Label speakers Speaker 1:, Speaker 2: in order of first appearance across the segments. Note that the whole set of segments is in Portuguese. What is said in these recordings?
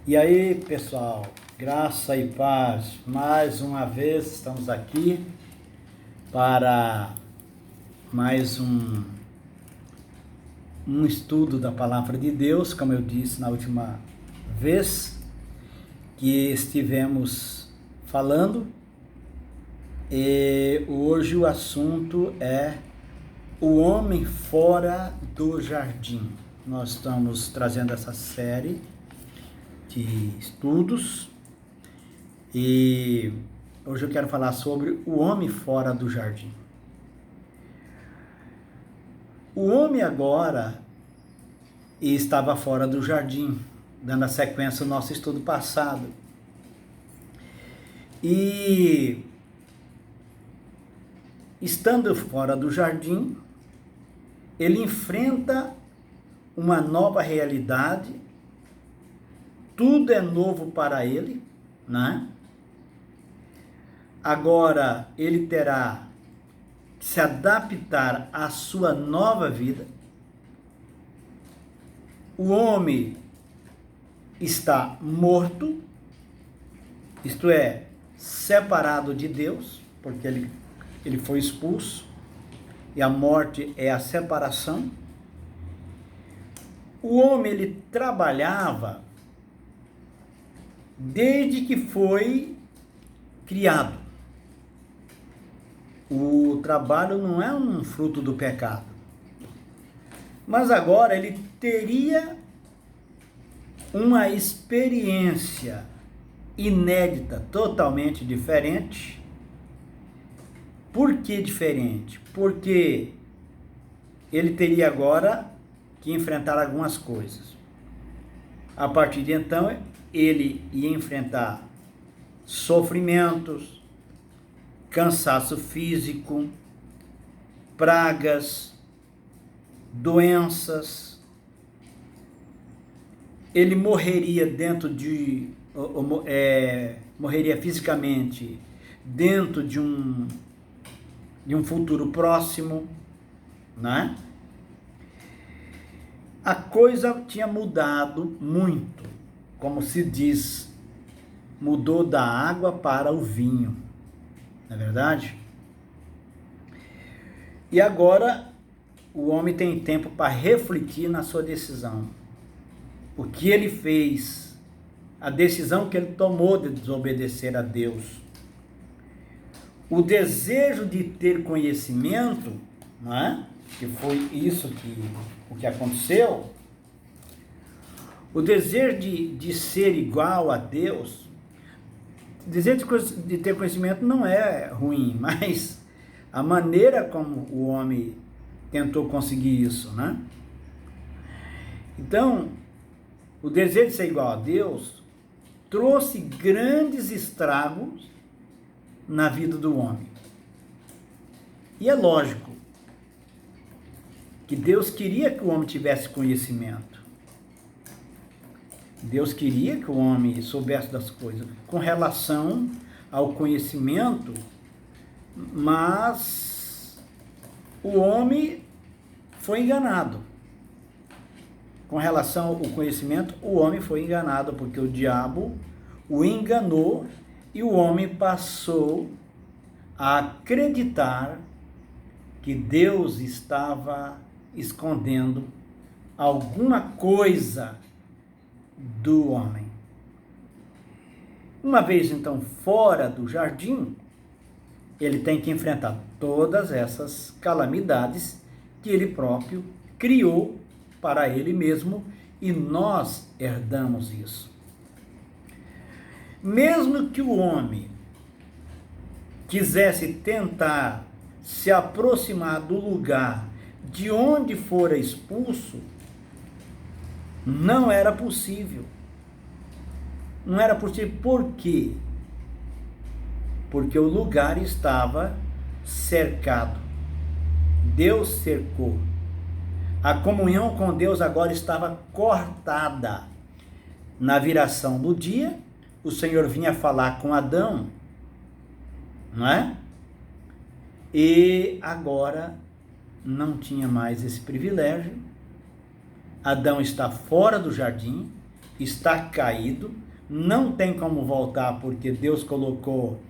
Speaker 1: E aí, pessoal, graça e paz. Mais uma vez estamos aqui para mais um estudo da palavra de Deus, como eu disse na última vez que estivemos falando. E hoje o assunto é o homem fora do jardim. Nós estamos trazendo essa série de estudos e hoje eu quero falar sobre o homem fora do jardim. O homem agora estava fora do jardim, dando a sequência ao nosso estudo passado. E estando fora do jardim, ele enfrenta uma nova realidade. Tudo é novo para ele, né? Agora ele terá que se adaptar à sua nova vida. O homem está morto, isto é, separado de Deus, porque ele foi expulso, e a morte é a separação. O homem, ele trabalhava desde que foi criado. O trabalho não é um fruto do pecado. Mas agora ele teria uma experiência inédita, totalmente diferente. Por que diferente? Porque ele teria agora que enfrentar algumas coisas. A partir de então, ele ia enfrentar sofrimentos, cansaço físico, pragas, doenças. Ele morreria morreria fisicamente dentro de um futuro próximo, né? A coisa tinha mudado muito, como se diz, mudou da água para o vinho, não é verdade? E agora o homem tem tempo para refletir na sua decisão. O que ele fez, a decisão que ele tomou de desobedecer a Deus. O desejo de ter conhecimento, não é? Que foi isso o que aconteceu. O desejo de ser igual a Deus. O desejo de ter conhecimento não é ruim, mas a maneira como o homem tentou conseguir isso, né? Então, o desejo de ser igual a Deus trouxe grandes estragos na vida do homem. E é lógico que Deus queria que o homem tivesse conhecimento. Deus queria que o homem soubesse das coisas com relação ao conhecimento, mas o homem foi enganado. Com relação ao conhecimento, o homem foi enganado, porque o diabo o enganou e o homem passou a acreditar que Deus estava escondendo alguma coisa do homem. Uma vez então fora do jardim, ele tem que enfrentar todas essas calamidades que ele próprio criou para ele mesmo, e nós herdamos isso. Mesmo que o homem quisesse tentar se aproximar do lugar de onde fora expulso, não era possível. Não era possível. Por quê? Porque o lugar estava cercado. Deus cercou. A comunhão com Deus agora estava cortada. Na viração do dia, o Senhor vinha falar com Adão, não é? E agora não tinha mais esse privilégio. Adão está fora do jardim está caído, não tem como voltar porque Deus colocou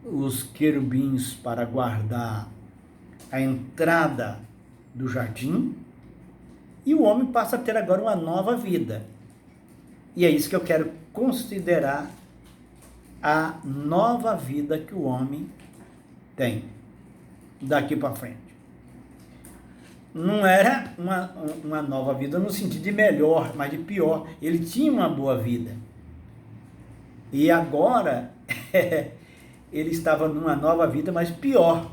Speaker 1: os querubins para guardar a entrada do jardim, e o homem passa a ter agora uma nova vida. E é isso que eu quero considerar a nova vida que o homem tem daqui para frente. Não era uma nova vida no sentido de melhor, mas de pior. Ele tinha uma boa vida. E agora ele estava numa nova vida, mas pior.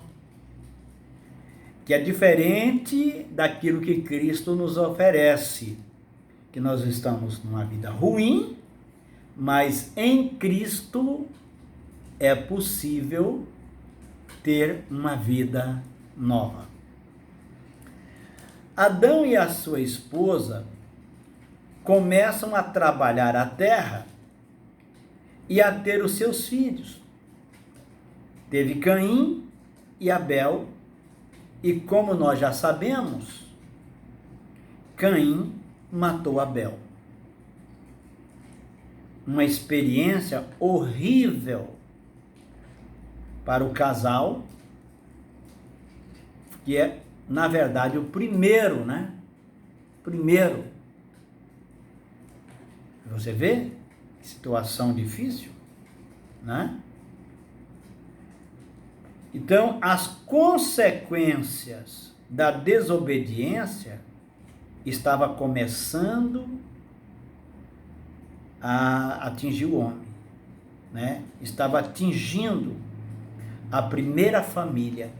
Speaker 1: Que é diferente daquilo que Cristo nos oferece. Que nós estamos numa vida ruim, mas em Cristo é possível ter uma vida nova. Adão e a sua esposa começam a trabalhar a terra e a ter os seus filhos. Teve Caim e Abel, e como nós já sabemos, Caim matou Abel. Uma experiência horrível para o casal, que é, na verdade, o primeiro, né? Primeiro. Você vê? Situação difícil, né? Então, as consequências da desobediência estava começando a atingir o homem, né? Estava atingindo a primeira família.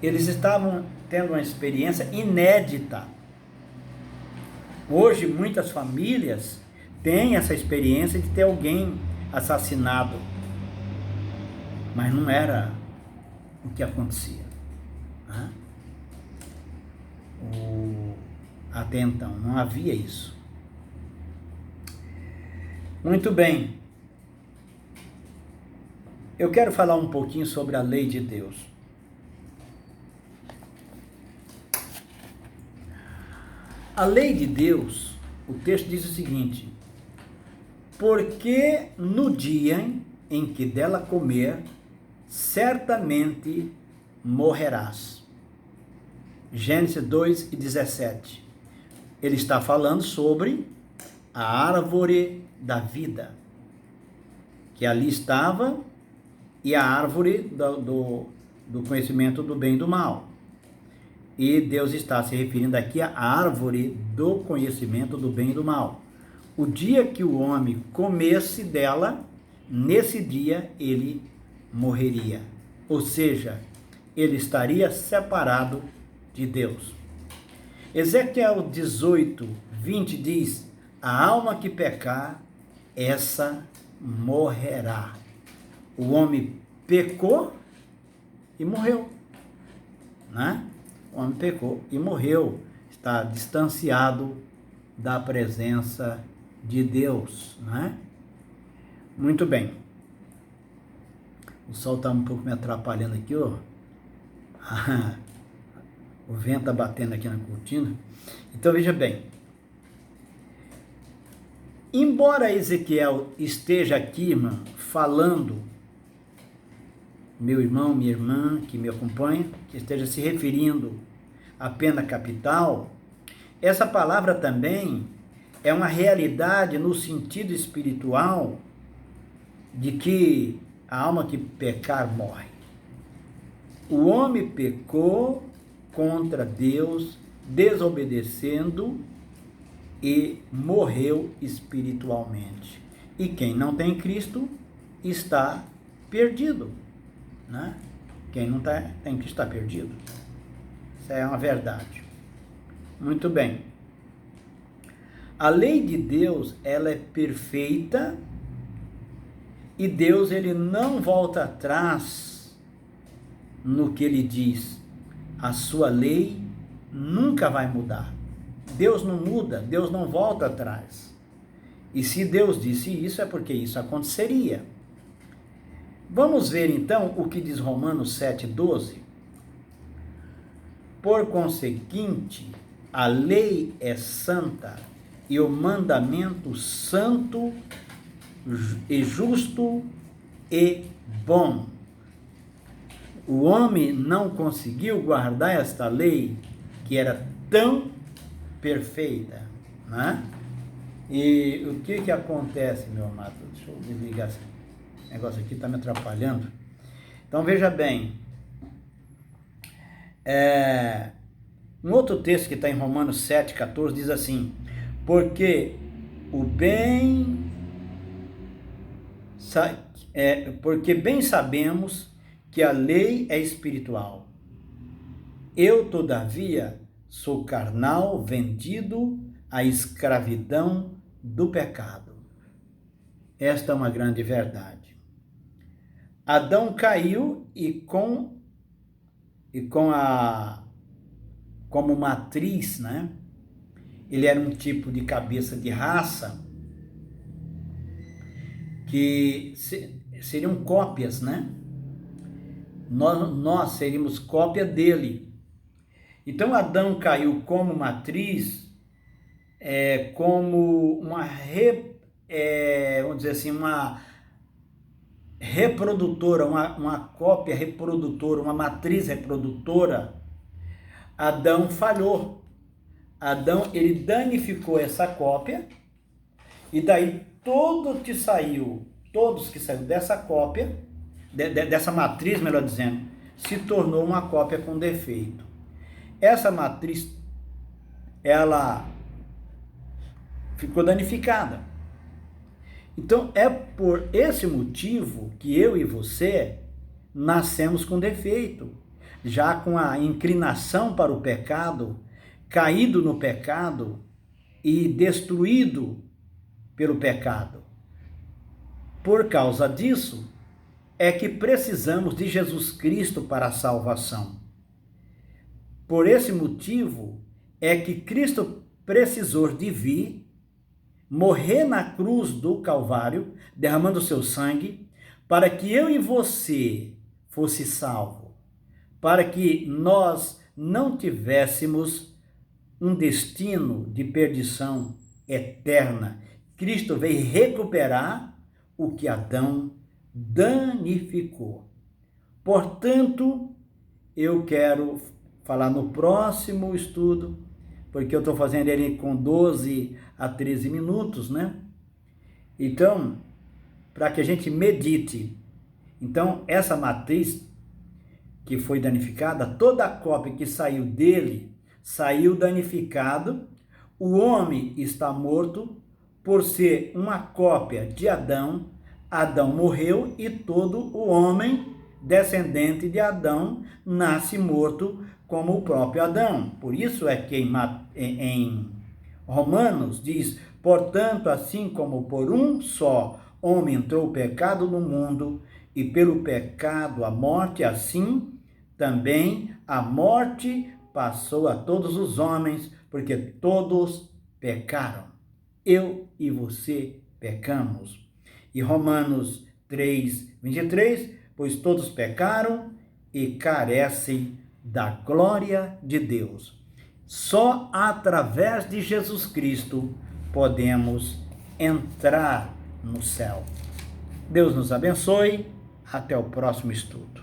Speaker 1: Eles estavam tendo uma experiência inédita. Hoje, muitas famílias têm essa experiência de ter alguém assassinado, mas não era o que acontecia, né? Até então, não havia isso. Muito bem. Eu quero falar um pouquinho sobre a lei de Deus. A lei de Deus, o texto diz o seguinte: porque no dia em que dela comer, certamente morrerás. Gênesis 2:17. Ele está falando sobre a árvore da vida, que ali estava, e a árvore do conhecimento do bem e do mal. E Deus está se referindo aqui à árvore do conhecimento do bem e do mal. O dia que o homem comesse dela, nesse dia ele morreria. Ou seja, ele estaria separado de Deus. Ezequiel 18:20 diz: a alma que pecar, essa morrerá. O homem pecou e morreu, né? O homem pecou e morreu, está distanciado da presença de Deus, né? Muito bem. O sol está um pouco me atrapalhando aqui, ó. O vento está batendo aqui na cortina. Então veja bem. Embora Ezequiel esteja aqui, irmã, falando, meu irmão, minha irmã que me acompanha, que esteja se referindo à pena capital, essa palavra também é uma realidade no sentido espiritual de que a alma que pecar morre. O homem pecou contra Deus, desobedecendo, e morreu espiritualmente. E quem não tem Cristo está perdido, né? Quem não tem Cristo está perdido. Isso é uma verdade. Muito bem. A lei de Deus, ela é perfeita, e Deus, ele não volta atrás no que ele diz. A sua lei nunca vai mudar. Deus não muda, Deus não volta atrás. E se Deus disse isso, é porque isso aconteceria. Vamos ver então o que diz Romanos 7:12. Por conseguinte, a lei é santa, e o mandamento santo e justo e bom. O homem não conseguiu guardar esta lei que era tão perfeita, né? E o que acontece, meu amado? Deixa eu desligar esse negócio aqui, está me atrapalhando. Então veja bem, um outro texto que está em Romanos 7,14 diz assim: porque bem sabemos que a lei é espiritual. Eu, todavia, sou carnal, vendido à escravidão do pecado. Esta é uma grande verdade. Adão caiu como matriz, né? Ele era um tipo de cabeça de raça que seriam cópias, né? Nós seríamos cópia dele. Então Adão caiu como matriz, como uma vamos dizer assim, uma reprodutora, uma cópia reprodutora, uma matriz reprodutora. Adão falhou. Adão, ele danificou essa cópia, e daí todos que saíram dessa cópia, dessa matriz, melhor dizendo, se tornou uma cópia com defeito. Essa matriz, ela ficou danificada. Então, é por esse motivo que eu e você nascemos com defeito, já com a inclinação para o pecado, caído no pecado e destruído pelo pecado. Por causa disso, é que precisamos de Jesus Cristo para a salvação. Por esse motivo, é que Cristo precisou de vir, morrer na cruz do Calvário, derramando seu sangue, para que eu e você fosse salvo, para que nós não tivéssemos um destino de perdição eterna. Cristo veio recuperar o que Adão danificou. Portanto, eu quero falar no próximo estudo, porque eu estou fazendo ele com 12 a 13 minutos, né? Então, para que a gente medite. Então, essa matriz que foi danificada, toda a cópia que saiu dele, saiu danificado. O homem está morto por ser uma cópia de Adão. Adão morreu e todo o homem descendente de Adão nasce morto como o próprio Adão. Por isso é que em Romanos diz: portanto, assim como por um só homem entrou o pecado no mundo, e pelo pecado a morte, assim também a morte passou a todos os homens, porque todos pecaram. Eu e você pecamos. E Romanos 3:23, pois todos pecaram e carecem da glória de Deus. Só através de Jesus Cristo podemos entrar no céu. Deus nos abençoe. Até o próximo estudo.